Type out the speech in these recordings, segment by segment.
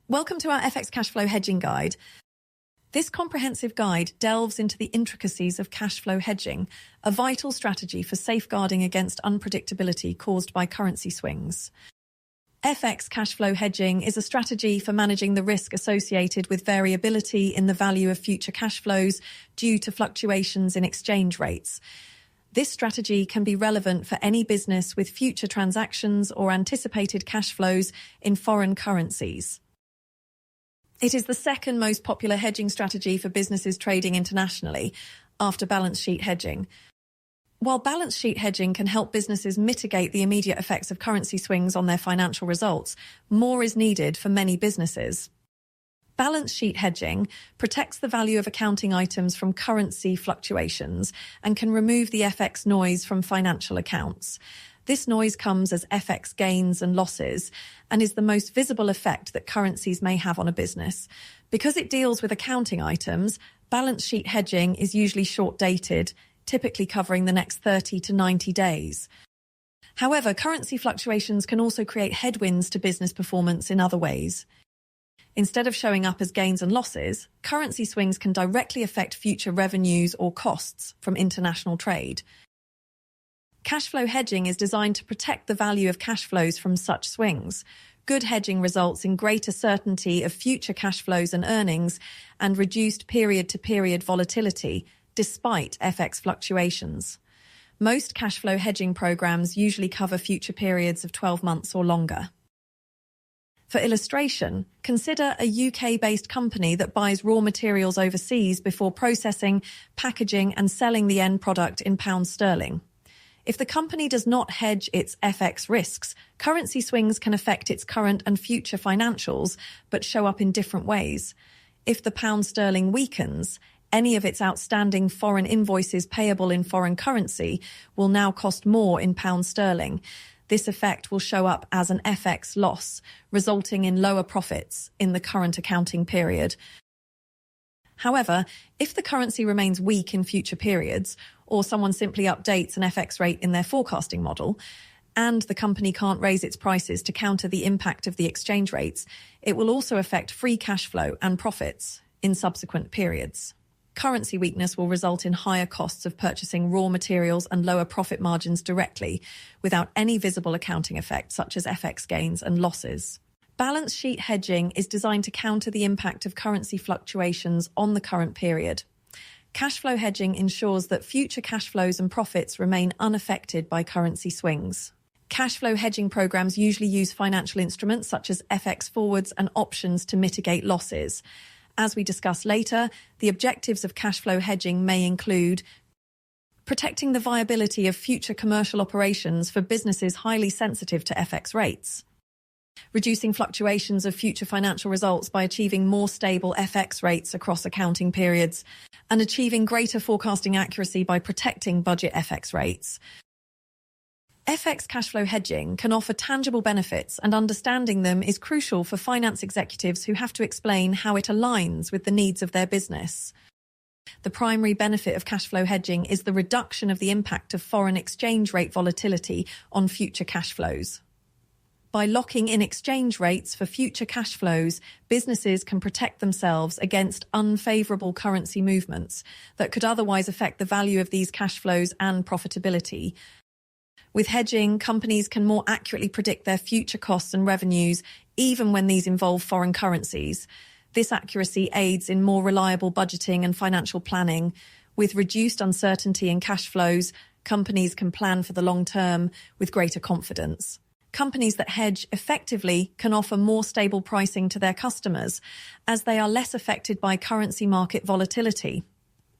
Welcome to our FX Cashflow Hedging Guide. This comprehensive guide delves into the intricacies of cash flow hedging, a vital strategy for safeguarding against unpredictability caused by currency swings. FX cash flow hedging is a strategy for managing the risk associated with variability in the value of future cash flows due to fluctuations in exchange rates. This strategy can be relevant for any business with future transactions or anticipated cash flows in foreign currencies. It is the second most popular hedging strategy for businesses trading internationally, after balance sheet hedging. While balance sheet hedging can help businesses mitigate the immediate effects of currency swings on their financial results, more is needed for many businesses. Balance sheet hedging protects the value of accounting items from currency fluctuations and can remove the FX noise from financial accounts. This noise comes as FX gains and losses and is the most visible effect that currencies may have on a business. Because it deals with accounting items, balance sheet hedging is usually short-dated, typically covering the next 30 to 90 days. However, currency fluctuations can also create headwinds to business performance in other ways. Instead of showing up as gains and losses, currency swings can directly affect future revenues or costs from international trade. Cash flow hedging is designed to protect the value of cash flows from such swings. Good hedging results in greater certainty of future cash flows and earnings and reduced period-to-period volatility, despite FX fluctuations. Most cash flow hedging programs usually cover future periods of 12 months or longer. For illustration, consider a UK-based company that buys raw materials overseas before processing, packaging, and selling the end product in pounds sterling. If the company does not hedge its FX risks, currency swings can affect its current and future financials, but show up in different ways. If the pound sterling weakens, any of its outstanding foreign invoices payable in foreign currency will now cost more in pound sterling. This effect will show up as an FX loss, resulting in lower profits in the current accounting period. However, if the currency remains weak in future periods, or someone simply updates an FX rate in their forecasting model, and the company can't raise its prices to counter the impact of the exchange rates, it will also affect free cash flow and profits in subsequent periods. Currency weakness will result in higher costs of purchasing raw materials and lower profit margins directly, without any visible accounting effect such as FX gains and losses. Balance sheet hedging is designed to counter the impact of currency fluctuations on the current period. Cash flow hedging ensures that future cash flows and profits remain unaffected by currency swings. Cash flow hedging programs usually use financial instruments such as FX forwards and options to mitigate losses. As we discuss later, the objectives of cash flow hedging may include protecting the viability of future commercial operations for businesses highly sensitive to FX rates, reducing fluctuations of future financial results by achieving more stable FX rates across accounting periods, and achieving greater forecasting accuracy by protecting budget FX rates. FX cash flow hedging can offer tangible benefits, and understanding them is crucial for finance executives who have to explain how it aligns with the needs of their business. The primary benefit of cash flow hedging is the reduction of the impact of foreign exchange rate volatility on future cash flows. By locking in exchange rates for future cash flows, businesses can protect themselves against unfavorable currency movements that could otherwise affect the value of these cash flows and profitability. With hedging, companies can more accurately predict their future costs and revenues, even when these involve foreign currencies. This accuracy aids in more reliable budgeting and financial planning. With reduced uncertainty in cash flows, companies can plan for the long term with greater confidence. Companies that hedge effectively can offer more stable pricing to their customers, as they are less affected by currency market volatility.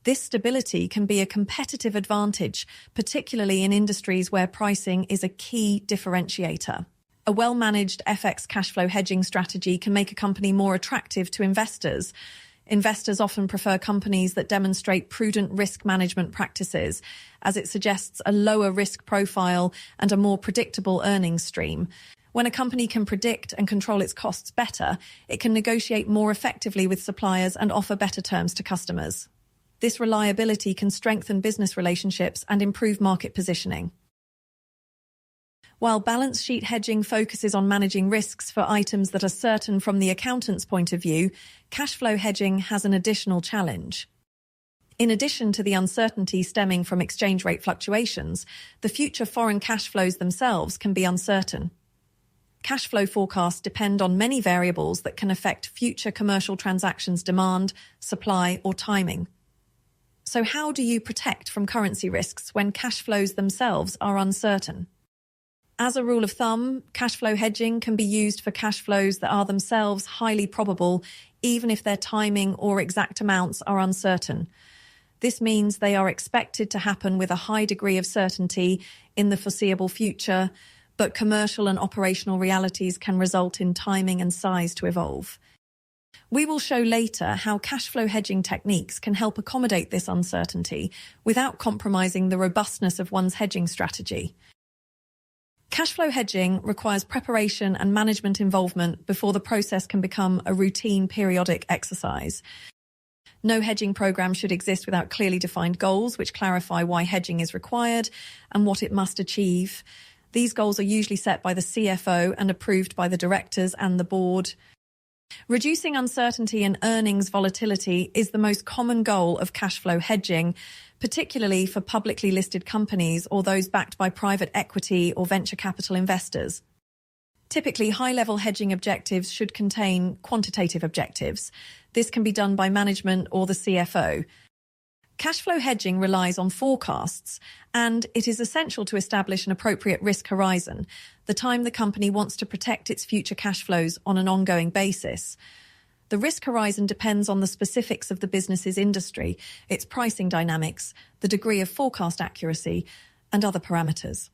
This stability can be a competitive advantage, particularly in industries where pricing is a key differentiator. A well-managed FX cash flow hedging strategy can make a company more attractive to investors. Investors often prefer companies that demonstrate prudent risk management practices, as it suggests a lower risk profile and a more predictable earnings stream. When a company can predict and control its costs better, it can negotiate more effectively with suppliers and offer better terms to customers. This reliability can strengthen business relationships and improve market positioning. While balance sheet hedging focuses on managing risks for items that are certain from the accountant's point of view, cash flow hedging has an additional challenge. In addition to the uncertainty stemming from exchange rate fluctuations, the future foreign cash flows themselves can be uncertain. Cash flow forecasts depend on many variables that can affect future commercial transactions' demand, supply, or timing. So how do you protect from currency risks when cash flows themselves are uncertain? As a rule of thumb, cash flow hedging can be used for cash flows that are themselves highly probable, even if their timing or exact amounts are uncertain. This means they are expected to happen with a high degree of certainty in the foreseeable future, but commercial and operational realities can result in timing and size to evolve. We will show later how cash flow hedging techniques can help accommodate this uncertainty without compromising the robustness of one's hedging strategy. Cash flow hedging requires preparation and management involvement before the process can become a routine periodic exercise. No hedging program should exist without clearly defined goals which clarify why hedging is required and what it must achieve. These goals are usually set by the CFO and approved by the directors and the board. Reducing uncertainty and earnings volatility is the most common goal of cash flow hedging, particularly for publicly listed companies or those backed by private equity or venture capital investors. Typically, high-level hedging objectives should contain quantitative objectives. This can be done by management or the CFO. Cash flow hedging relies on forecasts, and it is essential to establish an appropriate risk horizon, the time the company wants to protect its future cash flows on an ongoing basis. The risk horizon depends on the specifics of the business's industry, its pricing dynamics, the degree of forecast accuracy, and other parameters.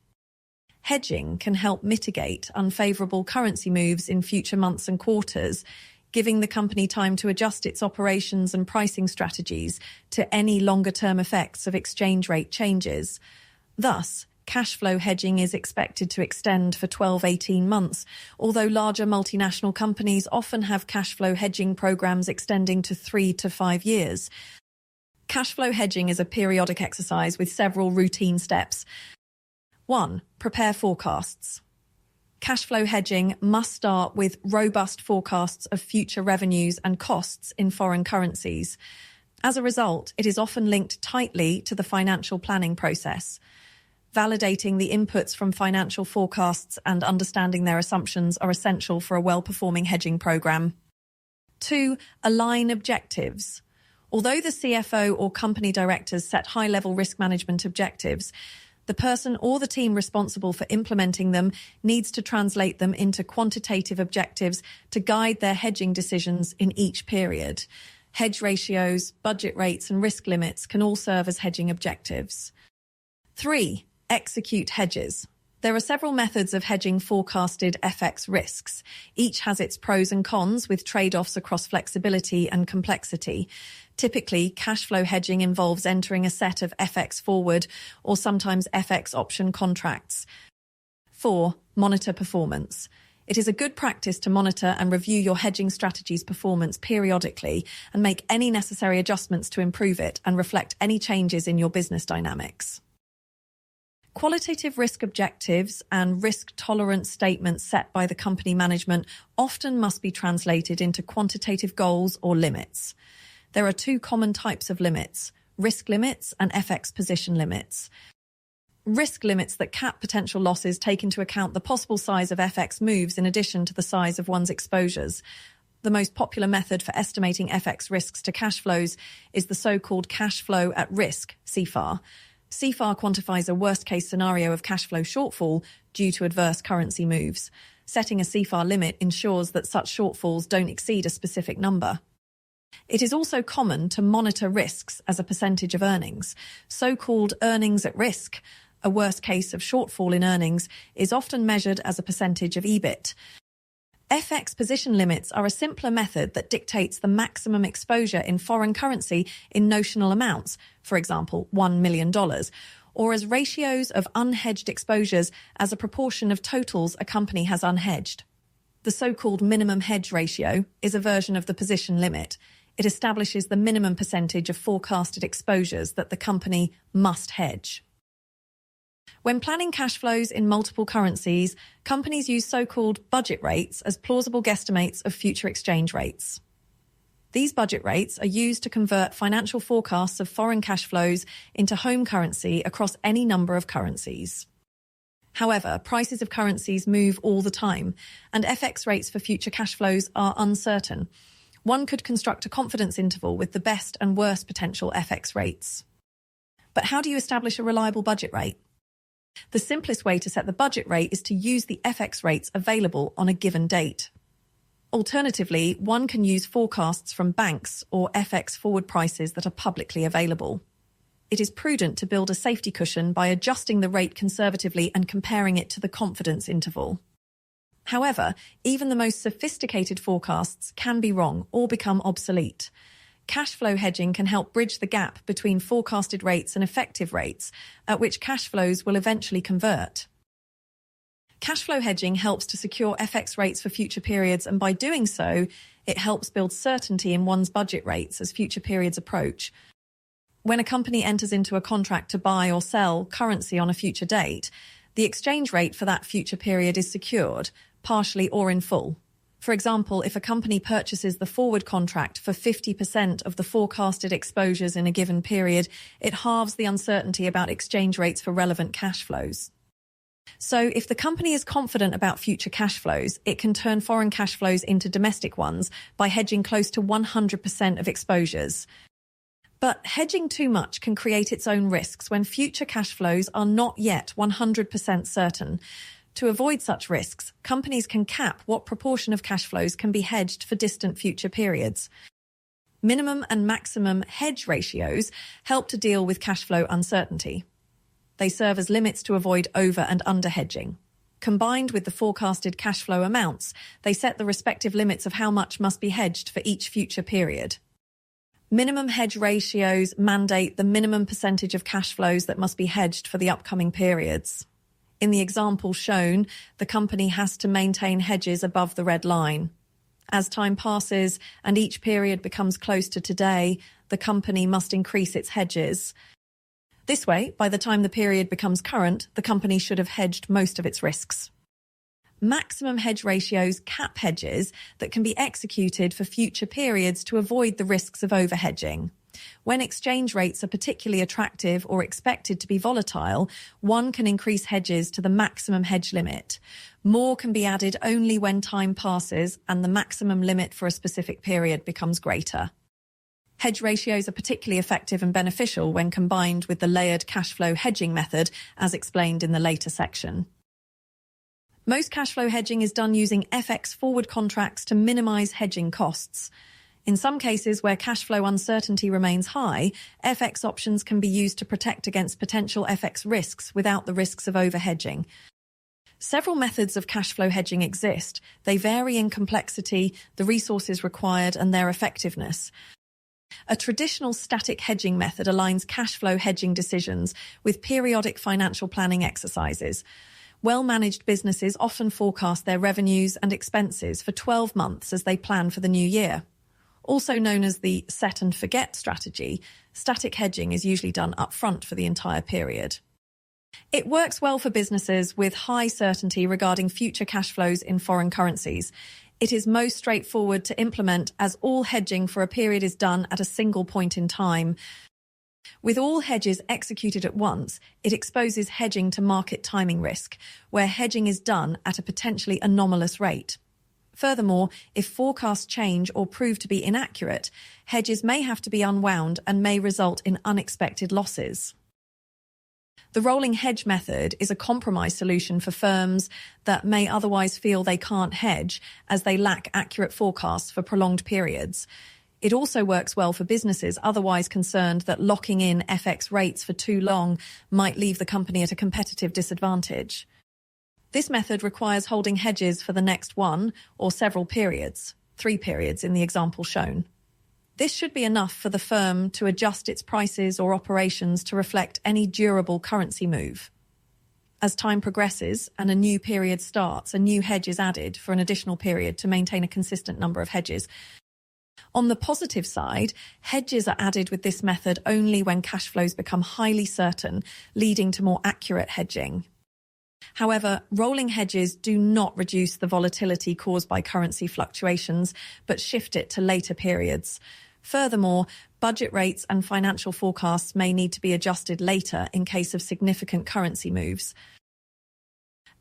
Hedging can help mitigate unfavorable currency moves in future months and quarters, giving the company time to adjust its operations and pricing strategies to any longer-term effects of exchange rate changes. Thus, cash flow hedging is expected to extend for 12-18 months, although larger multinational companies often have cash flow hedging programs extending to 3 to 5 years. Cash flow hedging is a periodic exercise with several routine steps. 1. Prepare forecasts. Cash flow hedging must start with robust forecasts of future revenues and costs in foreign currencies. As a result, it is often linked tightly to the financial planning process. Validating the inputs from financial forecasts and understanding their assumptions are essential for a well-performing hedging program. 2. Align objectives. Although the CFO or company directors set high-level risk management objectives, the person or the team responsible for implementing them needs to translate them into quantitative objectives to guide their hedging decisions in each period. Hedge ratios, budget rates, and risk limits can all serve as hedging objectives. 3. Execute hedges. There are several methods of hedging forecasted FX risks. Each has its pros and cons, with trade-offs across flexibility and complexity. Typically, cash flow hedging involves entering a set of FX forward or sometimes FX option contracts. 4. Monitor performance. It is a good practice to monitor and review your hedging strategy's performance periodically and make any necessary adjustments to improve it and reflect any changes in your business dynamics. Qualitative risk objectives and risk tolerance statements set by the company management often must be translated into quantitative goals or limits. There are two common types of limits: risk limits and FX position limits. Risk limits that cap potential losses take into account the possible size of FX moves in addition to the size of one's exposures. The most popular method for estimating FX risks to cash flows is the so-called cash flow at risk, CFAR. CFAR quantifies a worst-case scenario of cash flow shortfall due to adverse currency moves. Setting a CFAR limit ensures that such shortfalls don't exceed a specific number. It is also common to monitor risks as a percentage of earnings. So-called earnings at risk, a worst case of shortfall in earnings, is often measured as a percentage of EBIT. FX position limits are a simpler method that dictates the maximum exposure in foreign currency in notional amounts, for example, $1 million, or as ratios of unhedged exposures as a proportion of totals a company has unhedged. The so-called minimum hedge ratio is a version of the position limit. It establishes the minimum percentage of forecasted exposures that the company must hedge. When planning cash flows in multiple currencies, companies use so-called budget rates as plausible guesstimates of future exchange rates. These budget rates are used to convert financial forecasts of foreign cash flows into home currency across any number of currencies. However, prices of currencies move all the time, and FX rates for future cash flows are uncertain. One could construct a confidence interval with the best and worst potential FX rates. But how do you establish a reliable budget rate? The simplest way to set the budget rate is to use the FX rates available on a given date. Alternatively, one can use forecasts from banks or FX forward prices that are publicly available. It is prudent to build a safety cushion by adjusting the rate conservatively and comparing it to the confidence interval. However, even the most sophisticated forecasts can be wrong or become obsolete. Cash flow hedging can help bridge the gap between forecasted rates and effective rates, at which cash flows will eventually convert. Cash flow hedging helps to secure FX rates for future periods, and by doing so, it helps build certainty in one's budget rates as future periods approach. When a company enters into a contract to buy or sell currency on a future date, the exchange rate for that future period is secured, partially or in full. For example, if a company purchases the forward contract for 50% of the forecasted exposures in a given period, it halves the uncertainty about exchange rates for relevant cash flows. So, if the company is confident about future cash flows, it can turn foreign cash flows into domestic ones by hedging close to 100% of exposures. But hedging too much can create its own risks when future cash flows are not yet 100% certain. To avoid such risks, companies can cap what proportion of cash flows can be hedged for distant future periods. Minimum and maximum hedge ratios help to deal with cash flow uncertainty. They serve as limits to avoid over and under hedging. Combined with the forecasted cash flow amounts, they set the respective limits of how much must be hedged for each future period. Minimum hedge ratios mandate the minimum percentage of cash flows that must be hedged for the upcoming periods. In the example shown, the company has to maintain hedges above the red line. As time passes and each period becomes close to today, the company must increase its hedges. This way, by the time the period becomes current, the company should have hedged most of its risks. Maximum hedge ratios cap hedges that can be executed for future periods to avoid the risks of overhedging. When exchange rates are particularly attractive or expected to be volatile, one can increase hedges to the maximum hedge limit. More can be added only when time passes and the maximum limit for a specific period becomes greater. Hedge ratios are particularly effective and beneficial when combined with the layered cash flow hedging method, as explained in the later section. Most cash flow hedging is done using FX forward contracts to minimize hedging costs. In some cases where cash flow uncertainty remains high, FX options can be used to protect against potential FX risks without the risks of overhedging. Several methods of cash flow hedging exist. They vary in complexity, the resources required, and their effectiveness. A traditional static hedging method aligns cash flow hedging decisions with periodic financial planning exercises. Well-managed businesses often forecast their revenues and expenses for 12 months as they plan for the new year. Also known as the set and forget strategy, static hedging is usually done up front for the entire period. It works well for businesses with high certainty regarding future cash flows in foreign currencies. It is most straightforward to implement as all hedging for a period is done at a single point in time. With all hedges executed at once, it exposes hedging to market timing risk, where hedging is done at a potentially anomalous rate. Furthermore, if forecasts change or prove to be inaccurate, hedges may have to be unwound and may result in unexpected losses. The rolling hedge method is a compromise solution for firms that may otherwise feel they can't hedge as they lack accurate forecasts for prolonged periods. It also works well for businesses otherwise concerned that locking in FX rates for too long might leave the company at a competitive disadvantage. This method requires holding hedges for the next one or several periods, 3 periods in the example shown. This should be enough for the firm to adjust its prices or operations to reflect any durable currency move. As time progresses and a new period starts, a new hedge is added for an additional period to maintain a consistent number of hedges. On the positive side, hedges are added with this method only when cash flows become highly certain, leading to more accurate hedging. However, rolling hedges do not reduce the volatility caused by currency fluctuations, but shift it to later periods. Furthermore, budget rates and financial forecasts may need to be adjusted later in case of significant currency moves.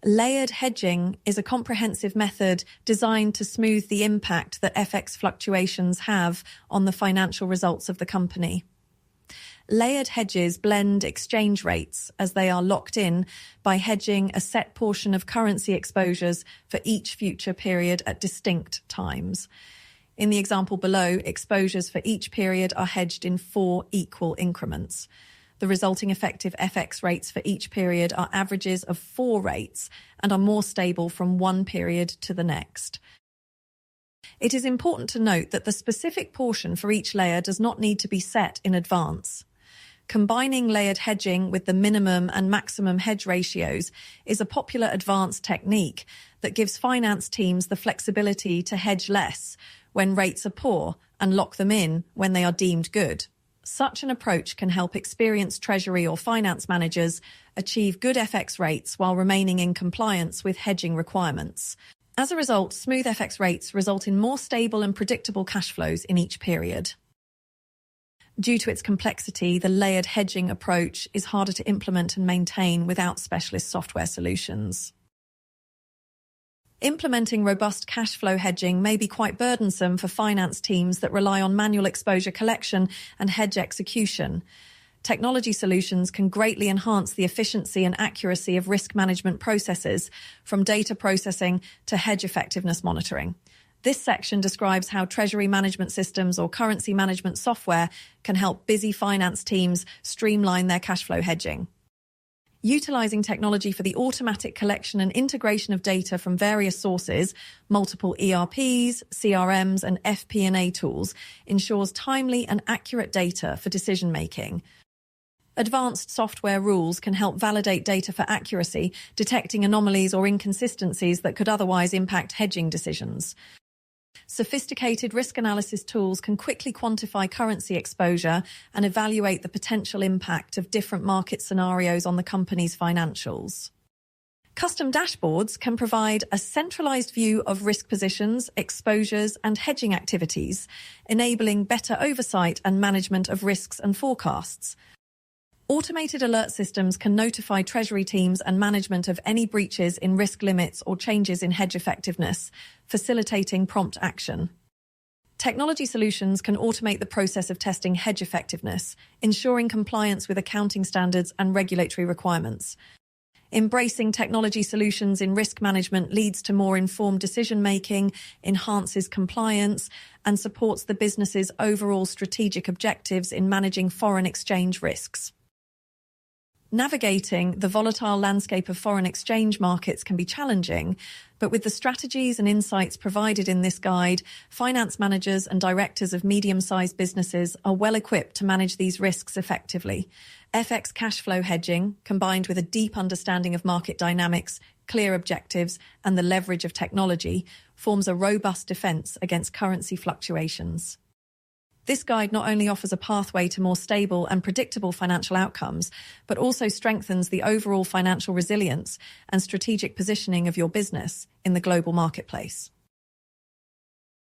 Layered hedging is a comprehensive method designed to smooth the impact that FX fluctuations have on the financial results of the company. Layered hedges blend exchange rates as they are locked in by hedging a set portion of currency exposures for each future period at distinct times. In the example below, exposures for each period are hedged in 4 equal increments. The resulting effective FX rates for each period are averages of 4 rates and are more stable from one period to the next. It is important to note that the specific portion for each layer does not need to be set in advance. Combining layered hedging with the minimum and maximum hedge ratios is a popular advanced technique that gives finance teams the flexibility to hedge less when rates are poor and lock them in when they are deemed good. Such an approach can help experienced treasury or finance managers achieve good FX rates while remaining in compliance with hedging requirements. As a result, smooth FX rates result in more stable and predictable cash flows in each period. Due to its complexity, the layered hedging approach is harder to implement and maintain without specialist software solutions. Implementing robust cash flow hedging may be quite burdensome for finance teams that rely on manual exposure collection and hedge execution. Technology solutions can greatly enhance the efficiency and accuracy of risk management processes, from data processing to hedge effectiveness monitoring. This section describes how treasury management systems or currency management software can help busy finance teams streamline their cash flow hedging. Utilizing technology for the automatic collection and integration of data from various sources, multiple ERPs, CRMs, and FP&A tools ensures timely and accurate data for decision-making. Advanced software rules can help validate data for accuracy, detecting anomalies or inconsistencies that could otherwise impact hedging decisions. Sophisticated risk analysis tools can quickly quantify currency exposure and evaluate the potential impact of different market scenarios on the company's financials. Custom dashboards can provide a centralized view of risk positions, exposures, and hedging activities, enabling better oversight and management of risks and forecasts. Automated alert systems can notify treasury teams and management of any breaches in risk limits or changes in hedge effectiveness, facilitating prompt action. Technology solutions can automate the process of testing hedge effectiveness, ensuring compliance with accounting standards and regulatory requirements. Embracing technology solutions in risk management leads to more informed decision-making, enhances compliance, and supports the business's overall strategic objectives in managing foreign exchange risks. Navigating the volatile landscape of foreign exchange markets can be challenging, but with the strategies and insights provided in this guide, finance managers and directors of medium-sized businesses are well equipped to manage these risks effectively. FX cash flow hedging, combined with a deep understanding of market dynamics, clear objectives, and the leverage of technology, forms a robust defense against currency fluctuations. This guide not only offers a pathway to more stable and predictable financial outcomes, but also strengthens the overall financial resilience and strategic positioning of your business in the global marketplace.